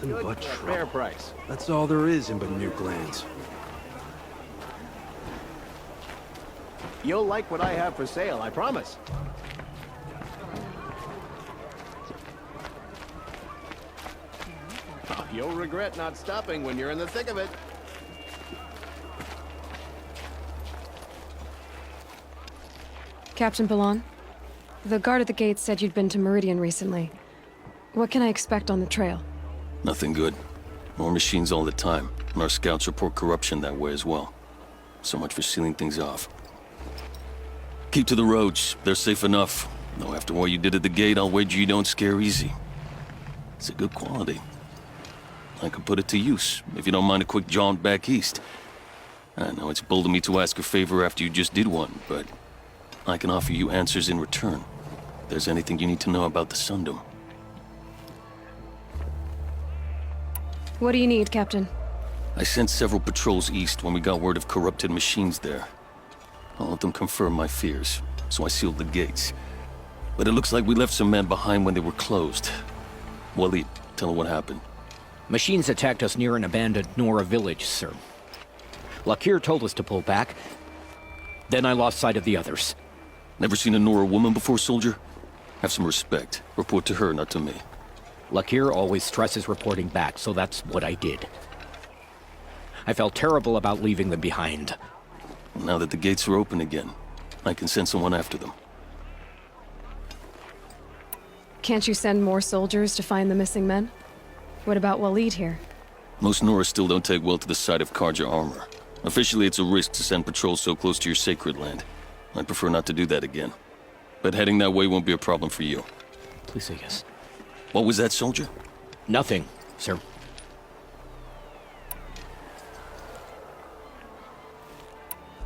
Nothing but trouble. Fair price. That's all there is in Nuke lands. You'll like what I have for sale, I promise. Oh, you'll regret not stopping when you're in the thick of it. Captain Ballon, the guard at the gate said you'd been to Meridian recently. What can I expect on the trail? Nothing good. More machines all the time, and our scouts report corruption that way as well. So much for sealing things off. Keep to the roads. They're safe enough. Though after what you did at the gate, I'll wager you don't scare easy. It's a good quality. I could put it to use, if you don't mind a quick jaunt back east. I know it's bold of me to ask a favor after you just did one, but I can offer you answers in return. If there's anything you need to know about the Sundom. What do you need, Captain? I sent several patrols east when we got word of corrupted machines there. All of them confirmed my fears, so I sealed the gates. But it looks like we left some men behind when they were closed. Waleed, tell her what happened. Machines attacked us near an abandoned Nora village, sir. Lakir told us to pull back. Then I lost sight of the others. Never seen a Nora woman before, soldier? Have some respect. Report to her, not to me. Lakir always stresses reporting back, so that's what I did. I felt terrible about leaving them behind. Now that the gates are open again, I can send someone after them. Can't you send more soldiers to find the missing men? What about Waleed here? Most Nora still don't take well to the sight of Karja armor. Officially, it's a risk to send patrols so close to your sacred land. I'd prefer not to do that again. But heading that way won't be a problem for you. Please say yes. What was that, soldier? Nothing, sir.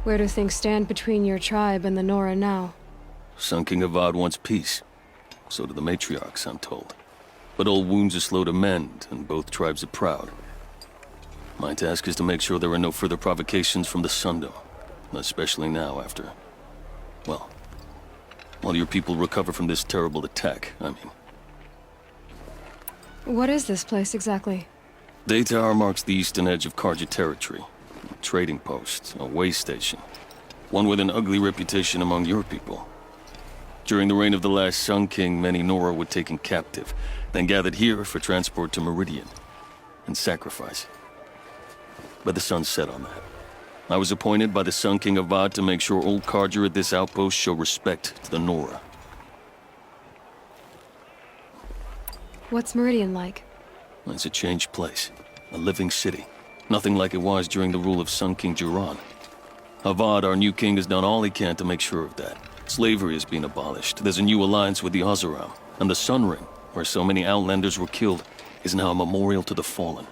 Where do things stand between your tribe and the Nora now? Sun King Avad wants peace. So do the matriarchs, I'm told. But old wounds are slow to mend, and both tribes are proud. My task is to make sure there are no further provocations from the Sundom. Especially now after... well, while your people recover from this terrible attack, I mean. What is this place exactly? Daytar marks the eastern edge of Karja territory. A trading post, a way station. One with an ugly reputation among your people. During the reign of the last Sun King, many Nora were taken captive, then gathered here for transport to Meridian, and sacrifice. But the sun set on that. I was appointed by the Sun King Avad to make sure old Karja at this outpost show respect to the Nora. What's Meridian like? It's a changed place. A living city. Nothing like it was during the rule of Sun King Jiran. Avad, our new king, has done all he can to make sure of that. Slavery has been abolished. There's a new alliance with the Oseram. And the Sun Ring, where so many Outlanders were killed, is now a memorial to the fallen.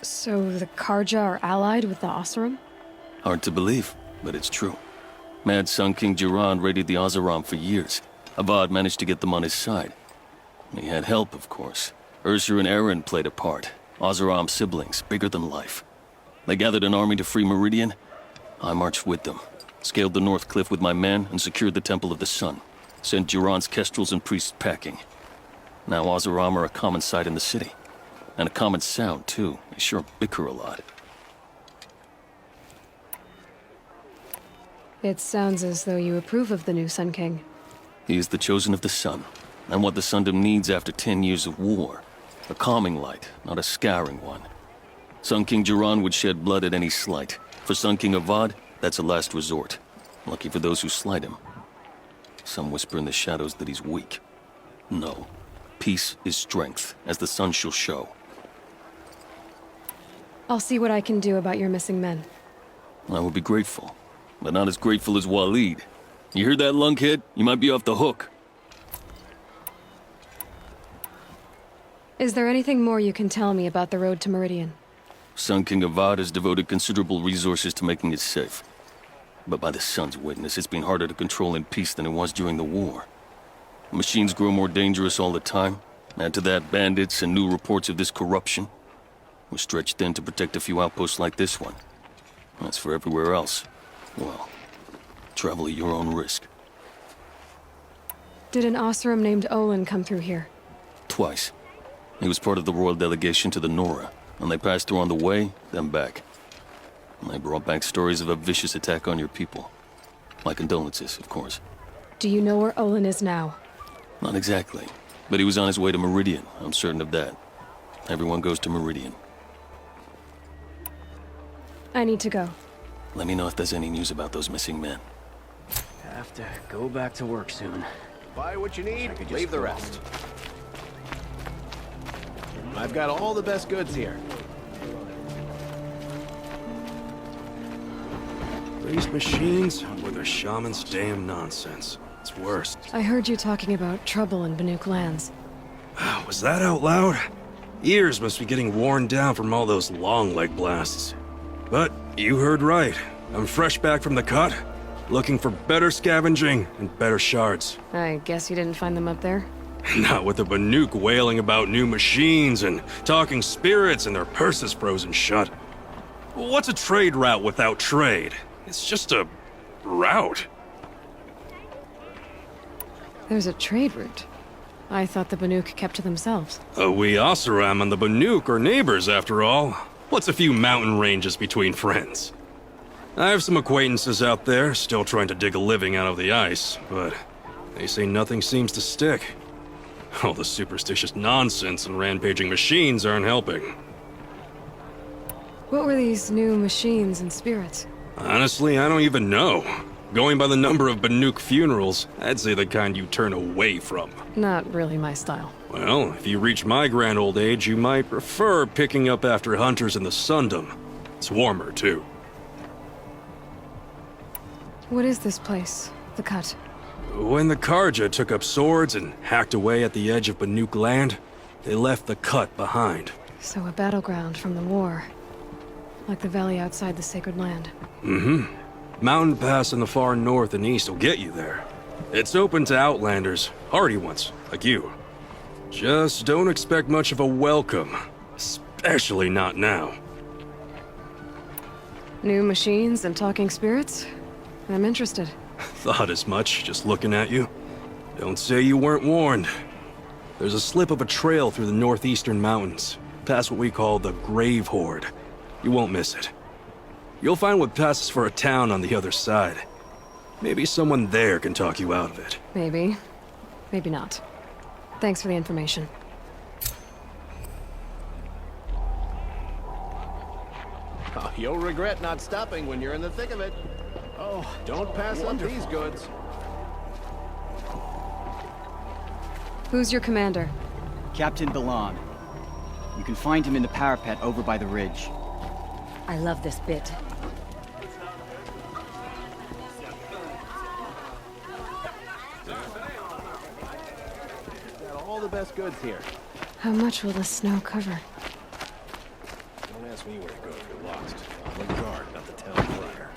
So the Karja are allied with the Oseram? Hard to believe, but it's true. Mad Sun King Jiran raided the Oseram for years. Avad managed to get them on his side. He had help, of course. Ursur and Eren played a part. Oseram siblings, bigger than life. They gathered an army to free Meridian. I marched with them. Scaled the North Cliff with my men and secured the Temple of the Sun. Sent Jiran's kestrels and priests packing. Now Oseram are a common sight in the city. And a common sound, too. They sure bicker a lot. It sounds as though you approve of the new Sun King. He is the chosen of the Sun, and what the Sundom needs after 10 years of war. A calming light, not a scouring one. Sun King Jiran would shed blood at any slight. For Sun King Avad, that's a last resort. Lucky for those who slight him. Some whisper in the shadows that he's weak. No. Peace is strength, as the sun shall show. I'll see what I can do about your missing men. I would be grateful, but not as grateful as Waleed. You hear that, lunkhead? You might be off the hook. Is there anything more you can tell me about the road to Meridian? Sun King Avad has devoted considerable resources to making it safe. But by the sun's witness, it's been harder to control in peace than it was during the war. Machines grow more dangerous all the time. Add to that bandits and new reports of this corruption. We're stretched thin to protect a few outposts like this one. As for everywhere else, well, travel at your own risk. Did an Oseram named Olin come through here? Twice. He was part of the royal delegation to the Nora, and they passed through on the way, then back. And they brought back stories of a vicious attack on your people. My condolences, of course. Do you know where Olin is now? Not exactly, but he was on his way to Meridian, I'm certain of that. Everyone goes to Meridian. I need to go. Let me know if there's any news about those missing men. Have to go back to work soon. Buy what you need, leave the rest. I've got all the best goods here. These machines were the shaman's damn nonsense. It's worse. I heard you talking about trouble in Banuk lands. Was that out loud? Ears must be getting worn down from all those long leg blasts. But you heard right. I'm fresh back from the cut, looking for better scavenging and better shards. I guess you didn't find them up there? Not with the Banuk wailing about new machines and talking spirits and their purses frozen shut. What's a trade route without trade? It's just a route. There's a trade route. I thought the Banuk kept to themselves. We Oseram and the Banuk are neighbors, after all. What's a few mountain ranges between friends? I have some acquaintances out there, still trying to dig a living out of the ice, but they say nothing seems to stick. All the superstitious nonsense and rampaging machines aren't helping. What were these new machines and spirits? Honestly, I don't even know. Going by the number of Banuk funerals, I'd say the kind you turn away from. Not really my style. Well, if you reach my grand old age, you might prefer picking up after hunters in the Sundom. It's warmer, too. What is this place? The Cut? When the Karja took up swords and hacked away at the edge of Banuk land, they left the Cut behind. So a battleground from the war. Like the valley outside the Sacred Land. Mm-hmm. Mountain Pass in the far north and east will get you there. It's open to outlanders, hardy ones, like you. Just don't expect much of a welcome. Especially not now. New machines and talking spirits? I'm interested. Thought as much, just looking at you. Don't say you weren't warned. There's a slip of a trail through the northeastern mountains, past what we call the Grave Horde. You won't miss it. You'll find what passes for a town on the other side. Maybe someone there can talk you out of it. Maybe. Maybe not. Thanks for the information. Oh, you'll regret not stopping when you're in the thick of it. Oh, don't pass up these goods. Who's your commander? Captain Balan. You can find him in the parapet over by the ridge. I love this bit. Got all the best goods here. How much will the snow cover? Don't ask me where to go if you're lost. I'm the guard, not the town crier.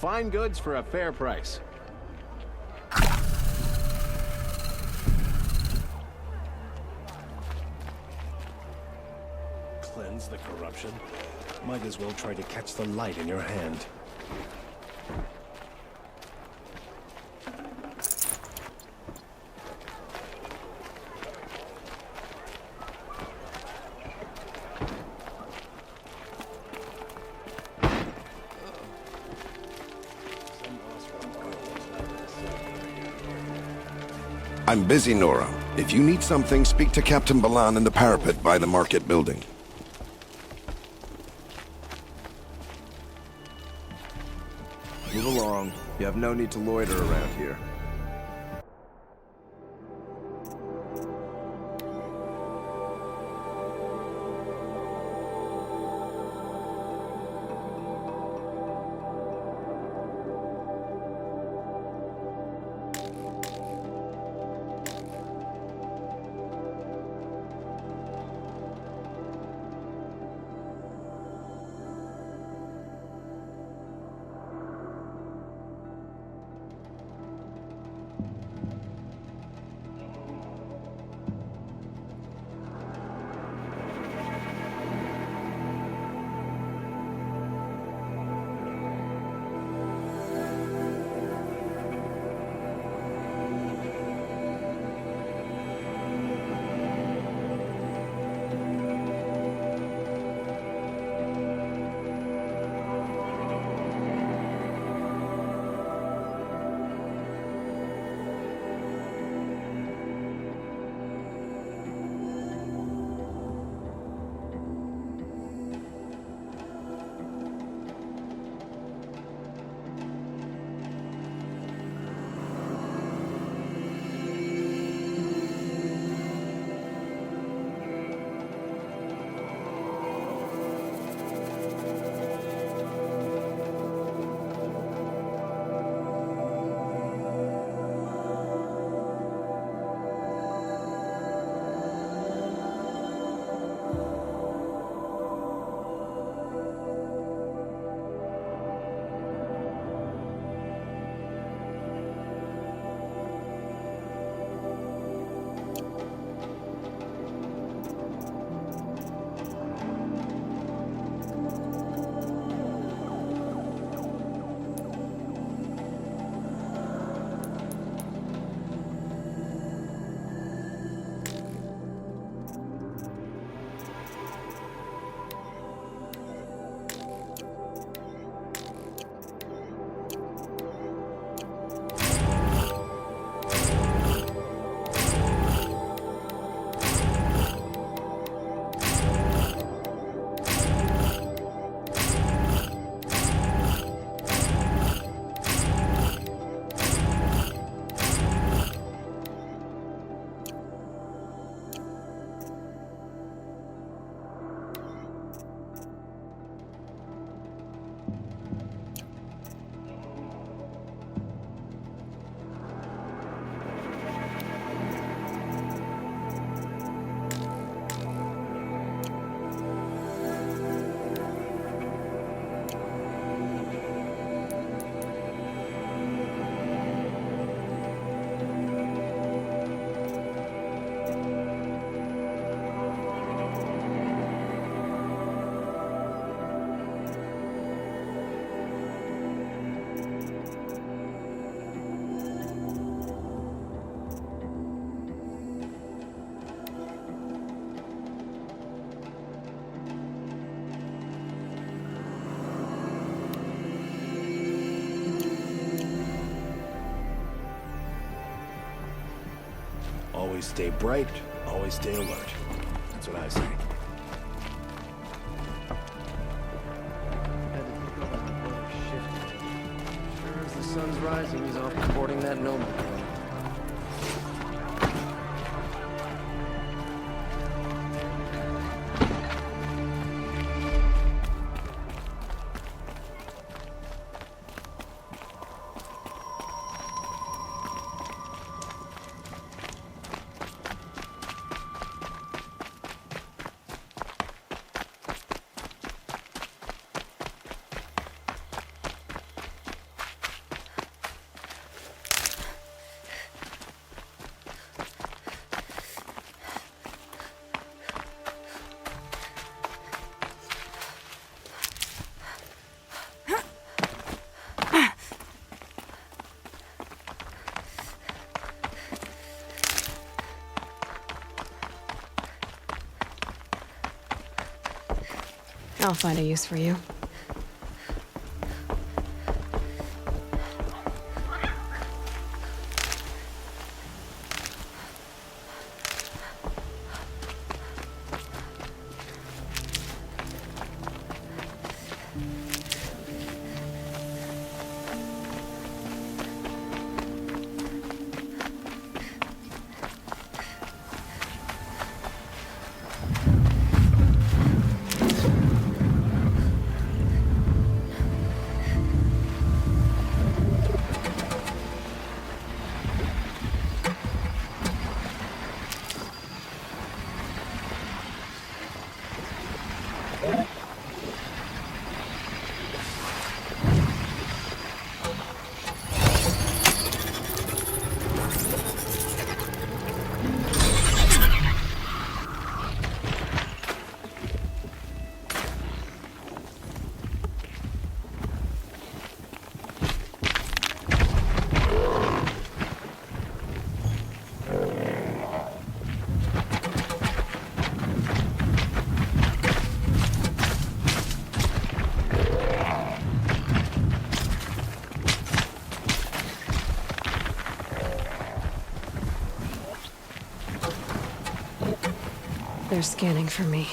Fine goods for a fair price. Cleanse the corruption? Might as well try to catch the light in your hand. I'm busy, Nora. If you need something, speak to Captain Balan in the parapet by the market building. Move along. You have no need to loiter around here. Always stay bright, always stay alert. That's what I say. Sure as the sun's rising, he's off boarding that Nomad. I'll find a use for you. They're scanning for me.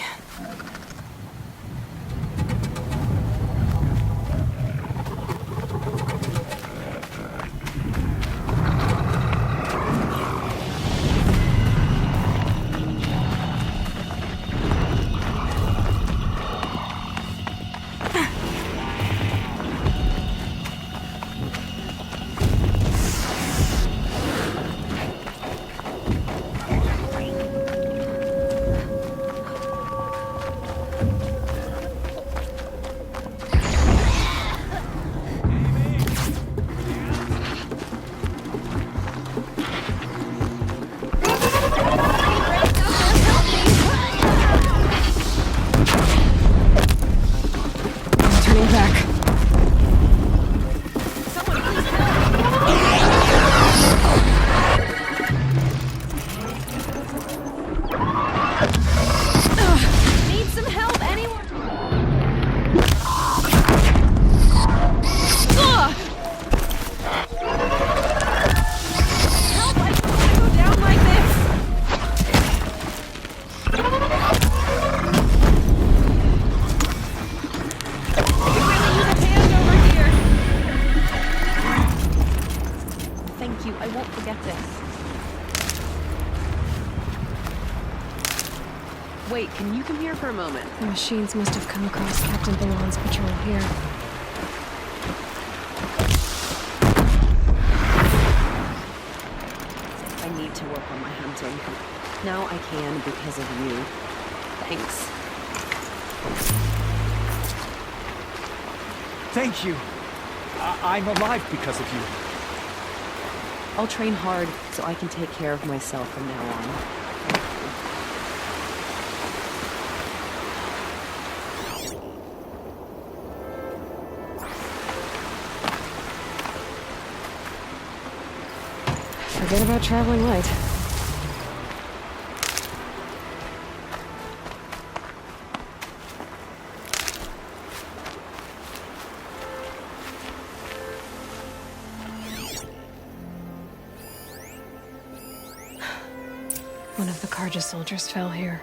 Wait, can you come here for a moment? The machines must have come across Captain Balon's patrol here. I need to work on my hunting. Now I can because of you. Thanks. Thank you. I'm alive because of you. I'll train hard so I can take care of myself from now on. Forget about traveling light. One of the Carja soldiers fell here.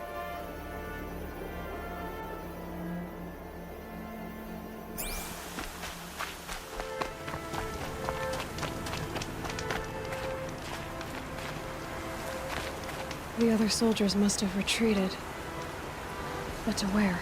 The other soldiers must have retreated. But to where?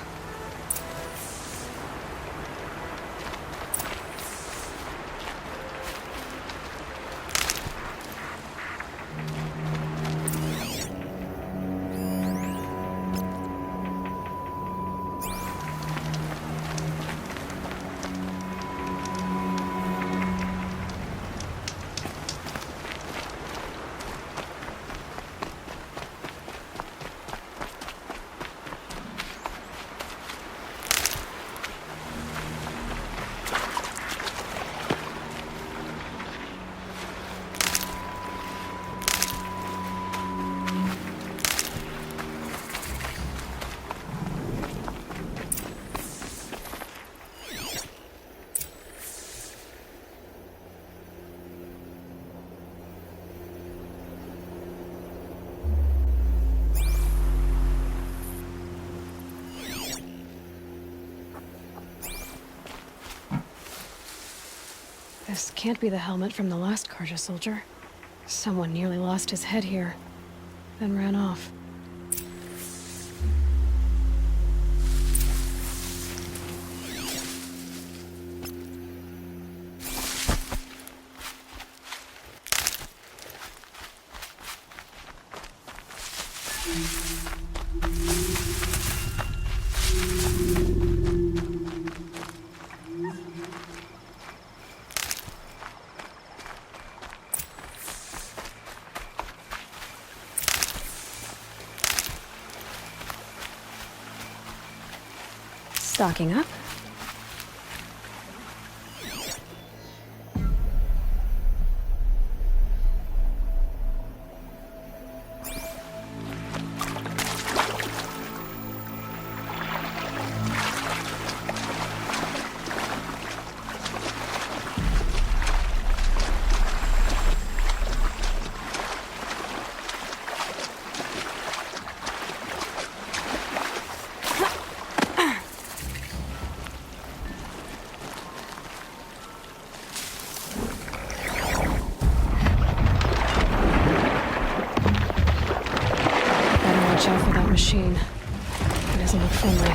This can't be the helmet from the last Carja soldier. Someone nearly lost his head here, then ran off. Stocking up. Watch out for that machine. It doesn't look friendly.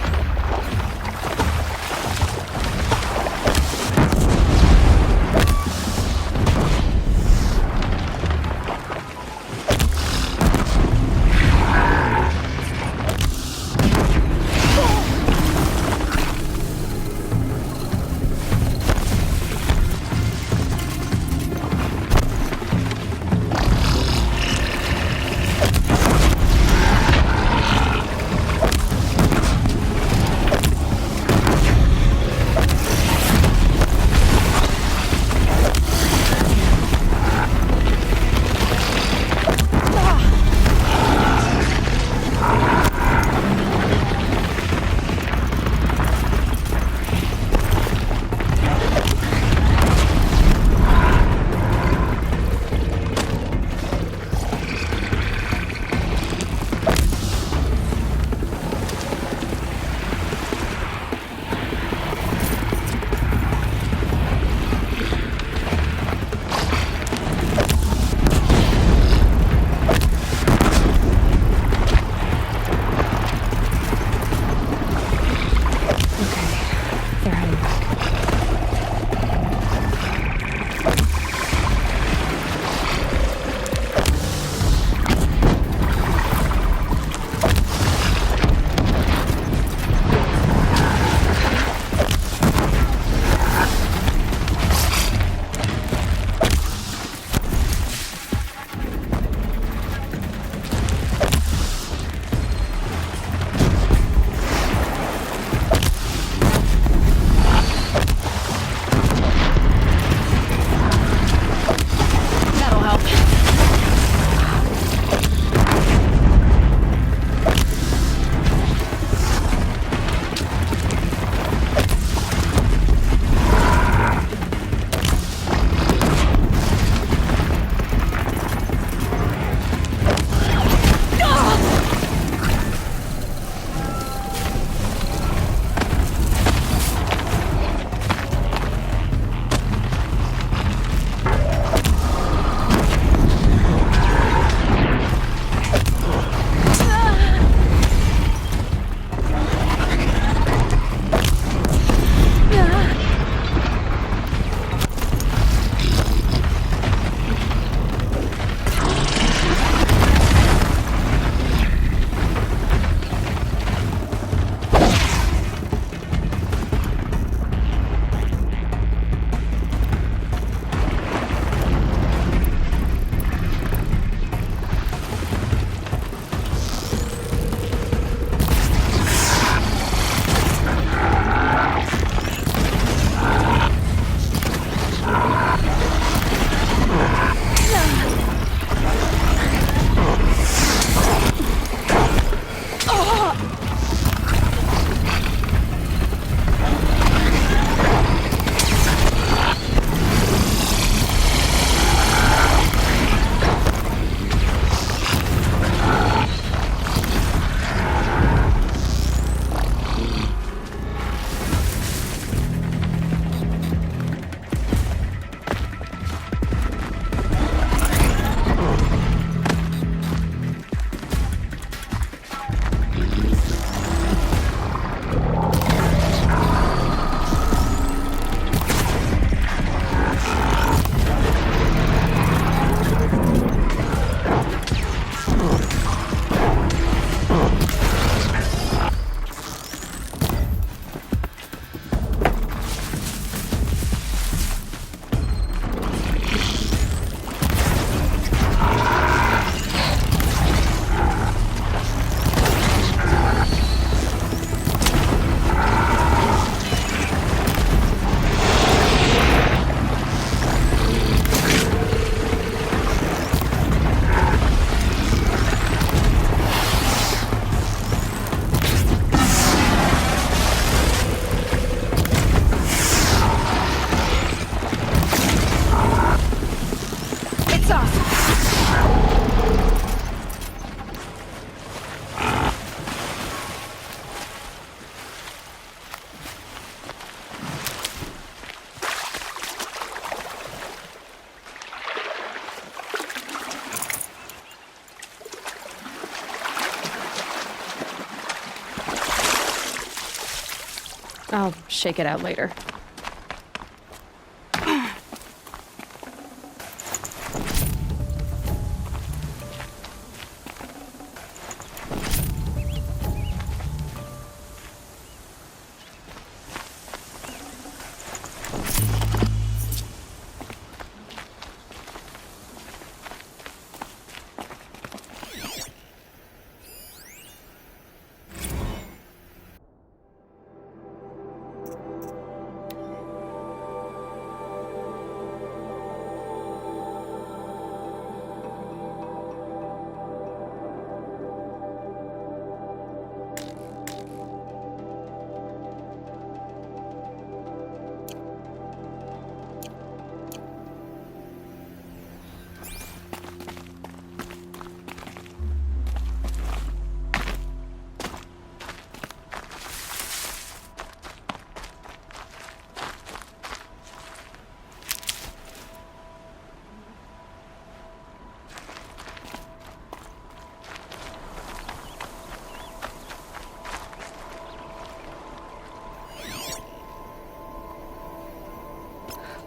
I'll shake it out later.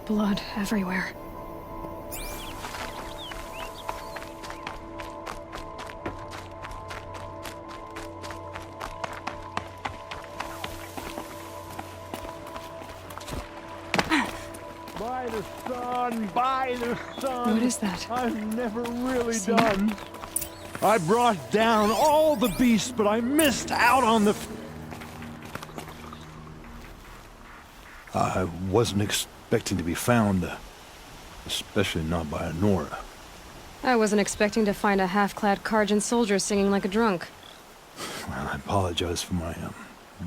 Blood everywhere. By the sun, by the sun. What is that? I've never really done. I brought down all the beasts, but I missed out on the... I wasn't expecting to be found, especially not by Nora. I wasn't expecting to find a half-clad Karjan soldier singing like a drunk. Well, I apologize for my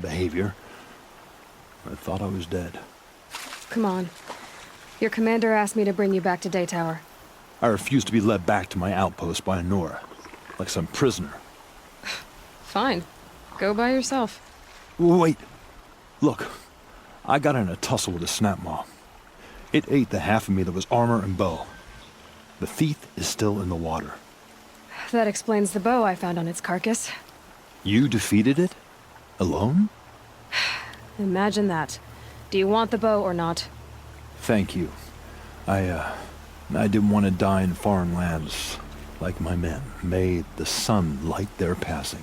behavior. I thought I was dead. Come on. Your commander asked me to bring you back to Daytower. I refused to be led back to my outpost by Nora, like some prisoner. Fine. Go by yourself. Wait. Look, I got in a tussle with a snapmaw. It ate the half of me that was armor and bow. The thief is still in the water. That explains the bow I found on its carcass. You defeated it? Alone? Imagine that. Do you want the bow or not? Thank you. I didn't want to die in foreign lands like my men. May the sun light their passing.